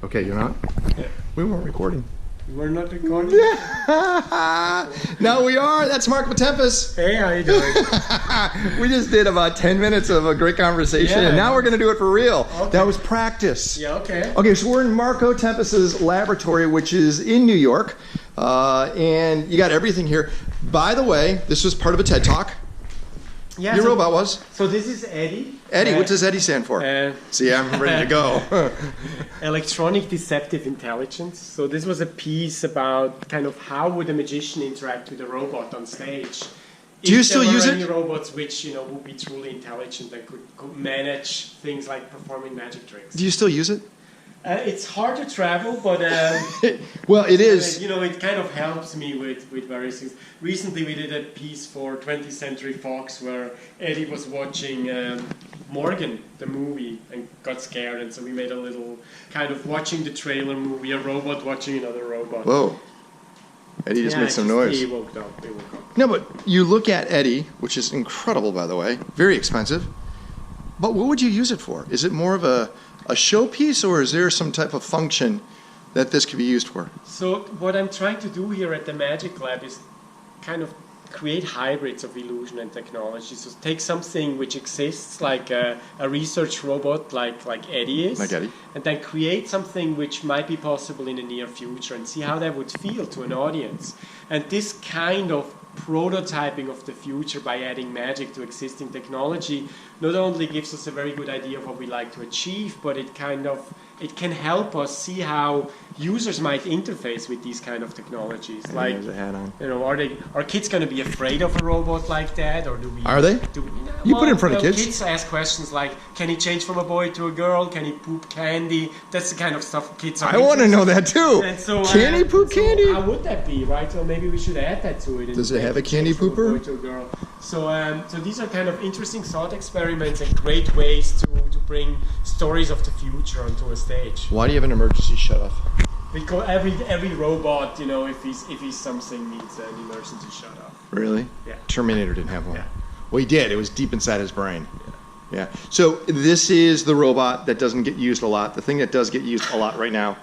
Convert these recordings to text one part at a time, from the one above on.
Okay, you're not? Yeah. We weren't recording. We're not recording? Yeah. No, we are. That's Mark with Tempest. Hey, how you doing? We just did about 10 minutes of a great conversation, Yeah. and now we're going to do it for real. Okay. That was practice. Yeah, okay. Okay, so we're in Marco Tempest's laboratory, which is in New York, and you got everything here. By the way, this was part of a TED Talk. Yeah, Your robot was? So this is Eddie. Eddie, what does Eddie stand for? See, I'm ready to go. Electronic Deceptive Intelligence. So this was a piece about kind of how would a magician interact with a robot on stage. Do you still use it? Any robots which would be truly intelligent and could manage things like performing magic tricks. Do you still use it? It's hard to travel, but well, it is. It kind of helps me with various things. Recently, we did a piece for 20th Century Fox where Eddie was watching Morgan, the movie, and got scared, and so we made a little kind of watching the trailer movie, a robot watching another robot. Whoa. Eddie just made some noise. He woke up. No, but you look at Eddie, which is incredible, by the way, very expensive. But what would you use it for? Is it more of a showpiece, or is there some type of function that this could be used for? So what I'm trying to do here at the Magic Lab is kind of create hybrids of illusion and technology. So take something which exists, like a research robot like Eddie is, like Eddie, and then create something which might be possible in the near future and see how that would feel to an audience. And this kind of prototyping of the future by adding magic to existing technology not only gives us a very good idea of what we like to achieve, but it can help us see how users might interface with these kind of technologies. Like, are kids going to be afraid of a robot like that, or do we? Are they? You put it in front of kids. Kids ask questions like, "Can he change from a boy to a girl? Can he poop candy?" That's the kind of stuff kids are. I want to know that too. And so, can he poop candy? How would that be, right? So maybe we should add that to it. Does it have a candy pooper? From a boy to a girl. So these are kind of interesting thought experiments and great ways to bring stories of the future onto a stage. Why do you have an emergency shut-off? Because every robot, if he's something, needs an emergency shut-off. Really? Yeah. Terminator didn't have one. Yeah. Well, he did. It was deep inside his brain. Yeah. So this is the robot that doesn't get used a lot. The thing that does get used a lot right now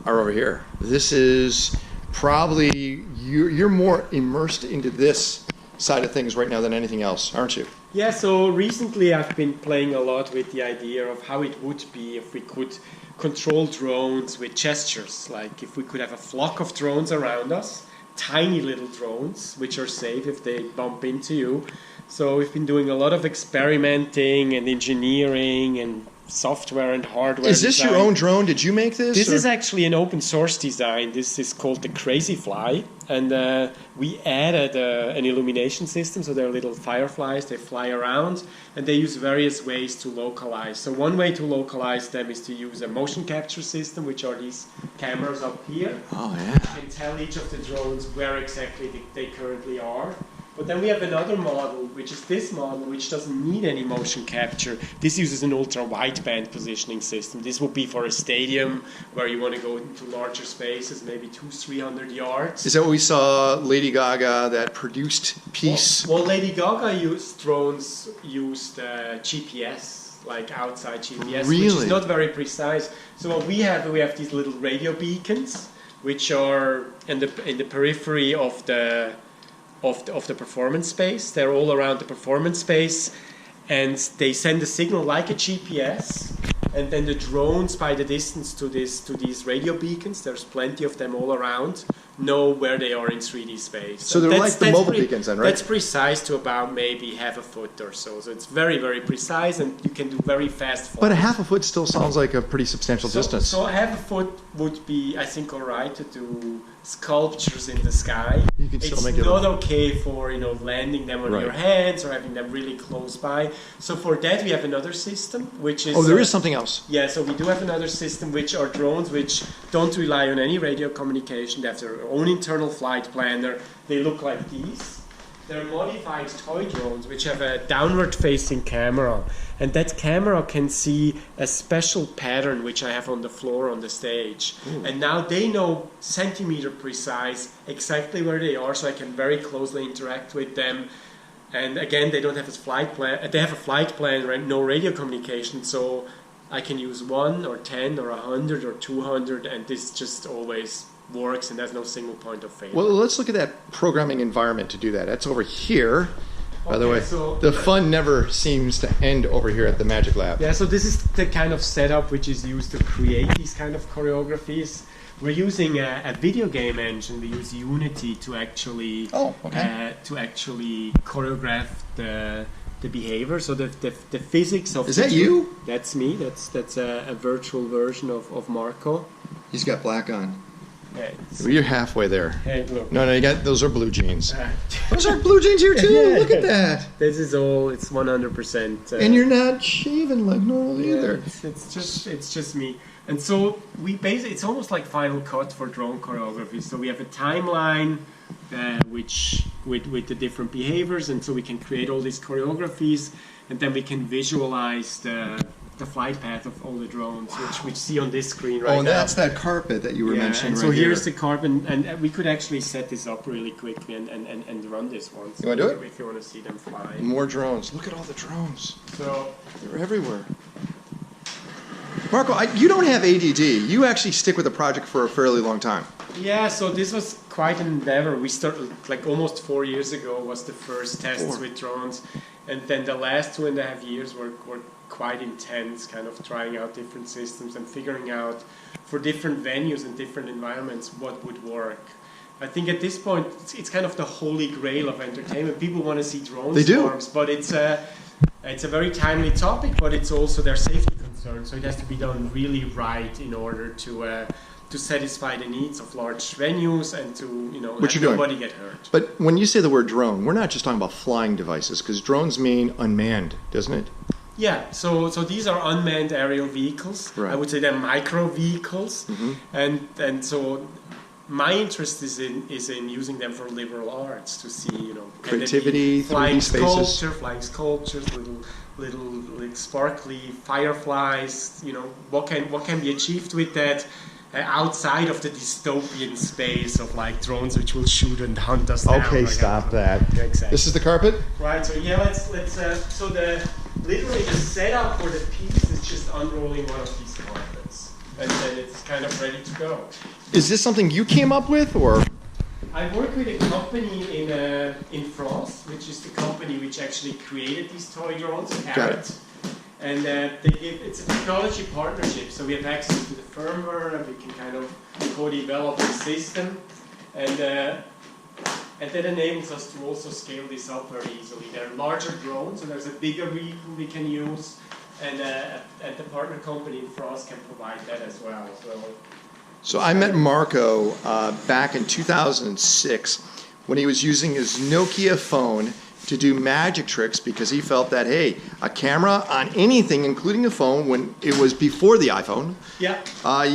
are over here. This is probably, you're more immersed into this side of things right now than anything else, aren't you? Yeah, so recently I've been playing a lot with the idea of how it would be if we could control drones with gestures. Like if we could have a flock of drones around us, tiny little drones, which are safe if they bump into you. So we've been doing a lot of experimenting and engineering and software and hardware. Is this design. your own drone? Did you make this? This is actually an open source design. This is called the Crazy Fly, and we added an illumination system. So they're little fireflies. They fly around, and they use various ways to localize. So one way to localize them is to use a motion capture system, which are these cameras up here. Oh yeah. You can tell each of the drones where exactly they currently are. But then we have another model, which is this model, which doesn't need any motion capture. This uses an ultra-wideband positioning system. This would be for a stadium where you want to go into larger spaces, maybe 200-300 yards. Is that what we saw Lady Gaga, that produced piece? Well, Lady Gaga drones used GPS, like outside GPS, really? Which is not very precise. So what we have these little radio beacons, which are in the periphery of the performance space. They're all around the performance space, and they send a signal like a GPS, and then the drones, by the distance to these radio beacons, there's plenty of them all around, know where they are in 3D space. So they're like the mobile beacons then, right? That's precise to about maybe half a foot or so. So it's very, very precise, and you can do very fast flights. But a half a foot still sounds like a pretty substantial distance. So half a foot would be, I think, all right to do sculptures in the sky. You can still make it. It's not okay for landing them on your hands or having them really close by. So for that we have another system, which is there is something else. Yeah, so we do have another system, which are drones which don't rely on any radio communication. They have their own internal flight planner. They look like these. They're modified toy drones which have a downward-facing camera, and that camera can see a special pattern which I have on the floor on the stage. Ooh. And now they know centimeter precise exactly where they are, so I can very closely interact with them. And again, they don't have a flight plan. They have a flight plan, no radio communication, so I can use 1 or 10 or 100 or 200, and this just always works, and there's no single point of failure. Well, let's look at that programming environment to do that. That's over here. By the Okay, way, so- the fun never seems to end over here at the Magic Lab. Yeah, so this is the kind of setup which is used to create these kind of choreographies. We're using a video game engine. We use Unity to actually choreograph the behavior. So the physics of Is that you? That's me. That's a virtual version of Marco. He's got black on. Yeah, Well, you're halfway there. hey, look. No, you got those are blue jeans. Uh, Those are blue jeans here too. Yeah. Look at that. This is all. It's 100%. And you're not shaven like normal either. It's just me. And so we basically, it's almost like Final Cut for drone choreography. So we have a timeline which with the different behaviors, and so we can create all these choreographies, and then we can visualize the flight path of all the drones, which we see on this screen right now. Oh, and that's that carpet that you were mentioning and right so here's here. the carbon, and we could actually set this up really quickly and run this one. So You wanna do it? If you want to see them fly. More drones. Look at all the drones. So They're everywhere. Marco, you don't have ADD. You actually stick with the project for a fairly long time. yeah, so this was quite an endeavor. We started like almost 4 years ago was the first tests 4. with drones, and then the last 2.5 years were quite intense, kind of trying out different systems and figuring out for different venues and different environments what would work. I think at this point it's kind of the holy grail of entertainment. People want to see drone They do. swarms, but it's a very timely topic, but it's also their safety concern. So it has to be done really right in order to satisfy the needs of large venues and to What have you're doing. nobody get hurt. But when you say the word drone, we're not just talking about flying devices, because drones mean unmanned, doesn't it? Yeah, so these are unmanned aerial vehicles. Right. I would say they're micro vehicles, and so my interest is in using them for liberal arts to see can they be Creativity, 3D flying spaces. flying sculptures, little sparkly fireflies. What can be achieved with that. Outside of the dystopian space of like drones which will shoot and hunt us down. Okay, stop that. Yeah, exactly. This is the carpet? Right. So yeah, let's so literally the setup for the piece is just unrolling one of these carpets, and then it's kind of ready to go. Is this something you came up with, or? I work with a company in France, which is the company which actually created these toy drones, Parrot. And it's a technology partnership, so we have access to the firmware, and we can kind of co-develop the system, and that enables us to also scale this up very easily. There are larger drones, and there's a bigger vehicle we can use, and the partner company in France can provide that as well. So I met Marco back in 2006 when he was using his Nokia phone to do magic tricks, because he felt that, hey, a camera on anything, including a phone, when it was before the iPhone,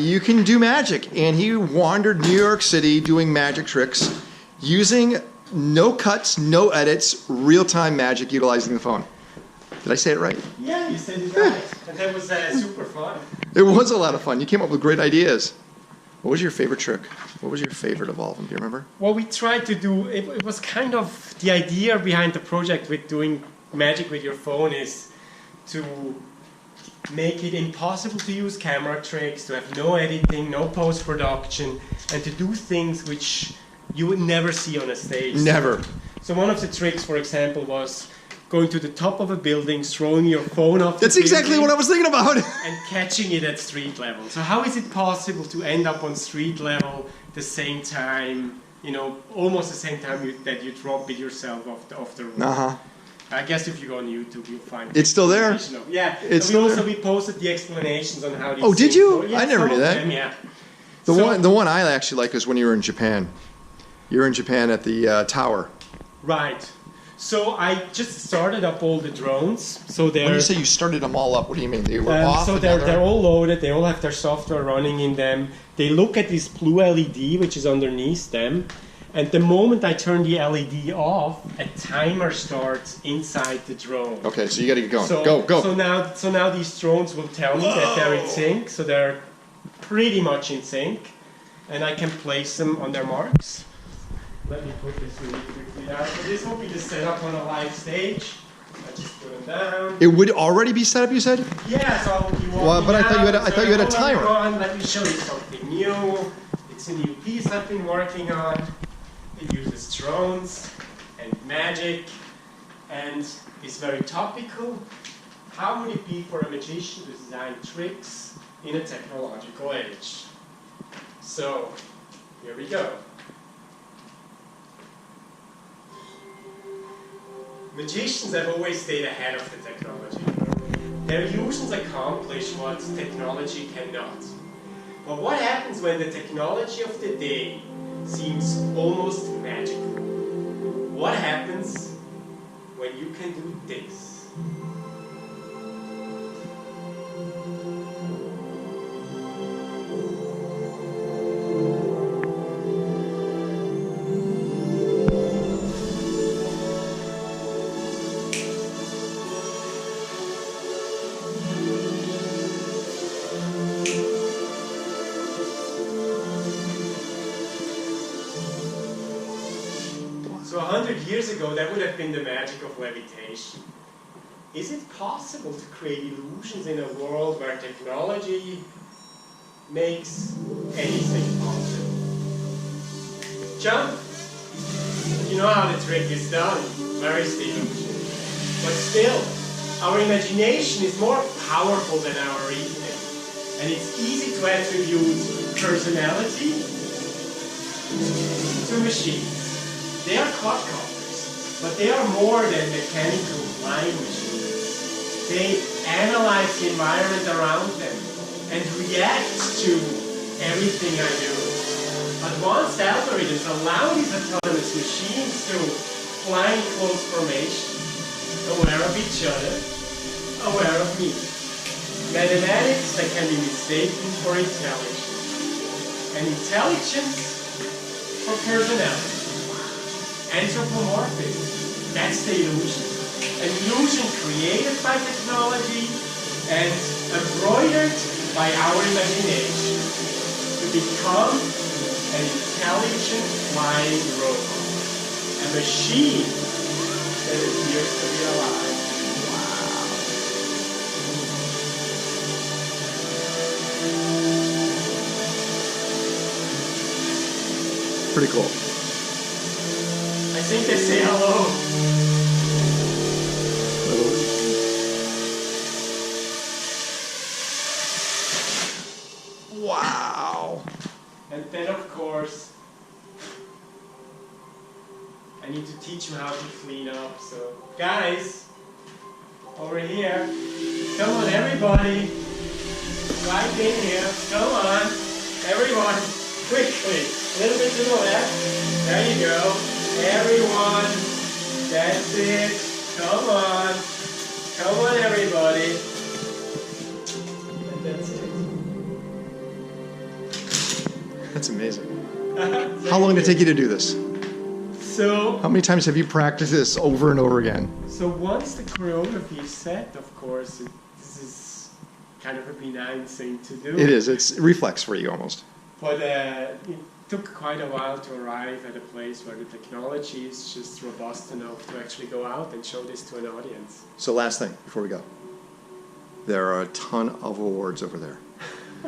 you can do magic. And he wandered New York City doing magic tricks using no cuts, no edits, real-time magic utilizing the phone. Did I say it right? Yeah, you said it right. And that was super fun. It was a lot of fun. You came up with great ideas. What was your favorite trick? What was your favorite of all of them? Do you remember? What we tried to do, it was kind of the idea behind the project with doing magic with your phone is to make it impossible to use camera tricks, to have no editing, no post-production, and to do things which you would never see on a stage. Never. So one of the tricks, for example, was going to the top of a building, throwing your phone off That's the exactly building, what I was thinking about. and catching it at street level. So how is it possible to end up on street level the same time, almost the same time that you drop it yourself off the roof? Uh-huh. I guess if you go on YouTube, you'll find It's still there? Yeah, It's still there? we posted the explanations on how these Oh, did things you? go. Yeah, I never some knew of that. them, yeah. The one I actually like is when you were in Japan. You were in Japan at the tower. Right. So I just started up all the drones. So they're When you say you started them all up, what do you mean? They were off? so and they're now they're all loaded. They all have their software running in them. They look at this blue LED which is underneath them, and the moment I turn the LED off, a timer starts inside the drone. Okay, so you got to get going. So, Go. So now these drones will tell me that they're in sync. So they're pretty much in sync, and I can place them on their marks. Let me put this really quickly down. So this will be the setup on a live stage. I just put them down. It would already be set up, you said? Yeah, so you want Well, but I thought you had a timer. Let me show you something new. It's a new piece I've been working on. It uses drones and magic and is very topical. How would it be for a magician to design tricks in a technological age? So, here we go. Magicians have always stayed ahead of the technology. Their illusions accomplish what technology cannot. But what happens when the technology of the day seems almost magical? What happens when you can do this? So 100 years ago, that would have been the magic of levitation. Is it possible to create illusions in a world where technology makes anything possible? Jump! You know how the trick is done. Where is the illusion? But still, our imagination is more powerful than our reasoning. And it's easy to attribute personality to machines. They are quadcopters, but they are more than mechanical flying machines. They analyze the environment around them and react to everything I do. Advanced algorithms allow these autonomous machines to fly in close formation, aware of each other, aware of me. Mathematics that can be mistaken for intelligence, and intelligence for personality. Anthropomorphism, that's the illusion. An illusion created by technology and embroidered by our imagination to become an intelligent flying robot. A machine that appears to be alive. Wow. Pretty cool. I think they say hello. Wow. And then, of course, I need to teach them how to clean up. So, guys, over here. Come on, everybody. Right in here. Come on. Everyone. Quickly. A little bit to the left. There you go. Everyone, that's it. Come on. Come on, everybody. And that's it. That's amazing. How long did it take you to do this? So, How many times have you practiced this over and over again? so once the choreography is set, of course, this is kind of a benign thing to do. It is. It's reflex for you almost. But it took quite a while to arrive at a place where the technology is just robust enough to actually go out and show this to an audience. So last thing before we go. There are a ton of awards over there.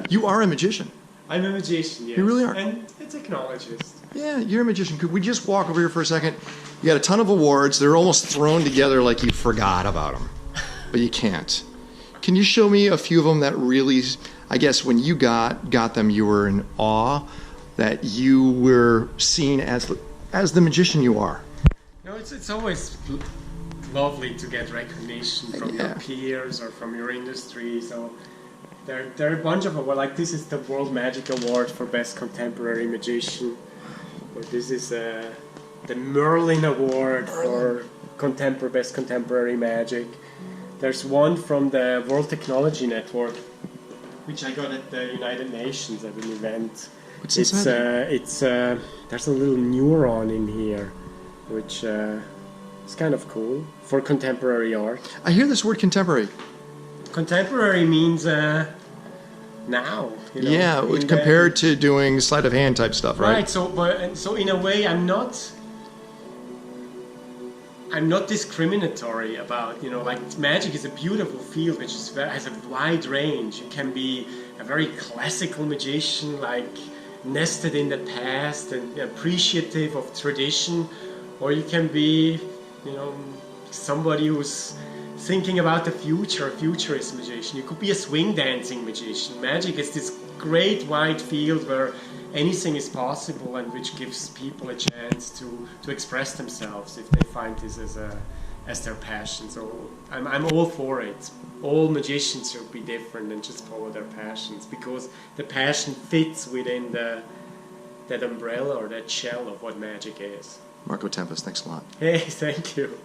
You are a magician. I'm a magician, yes. You really are. And a technologist. Yeah, you're a magician. Could we just walk over here for a second? You got a ton of awards. They're almost thrown together like you forgot about them. But you can't. Can you show me a few of them that really, I guess when you got them, you were in awe that you were seen as the magician you are? No, it's always lovely to get recognition from your peers or from your industry. So there are a bunch of awards. Like this is the World Magic Award for Best Contemporary Magician. Or this is the Merlin Award for Best Contemporary Magic. There's one from the World Technology Network, which I got at the United Nations at an event. What's inside? There's a little neuron in here, which is kind of cool for contemporary art. I hear this word contemporary. Contemporary means now. You know, Yeah, compared to doing sleight of hand type stuff, right? Right. So in a way, I'm not I'm not discriminatory about, like magic is a beautiful field which has a wide range. You can be a very classical magician, like nested in the past and appreciative of tradition, or you can be, somebody who's thinking about the future, a futurist magician. You could be a swing dancing magician. Magic is this great wide field where anything is possible and which gives people a chance to express themselves if they find this as their passion. So I'm all for it. All magicians should be different and just follow their passions, because the passion fits within that umbrella or that shell of what magic is. Marco Tempest, thanks a lot. Hey, thank you.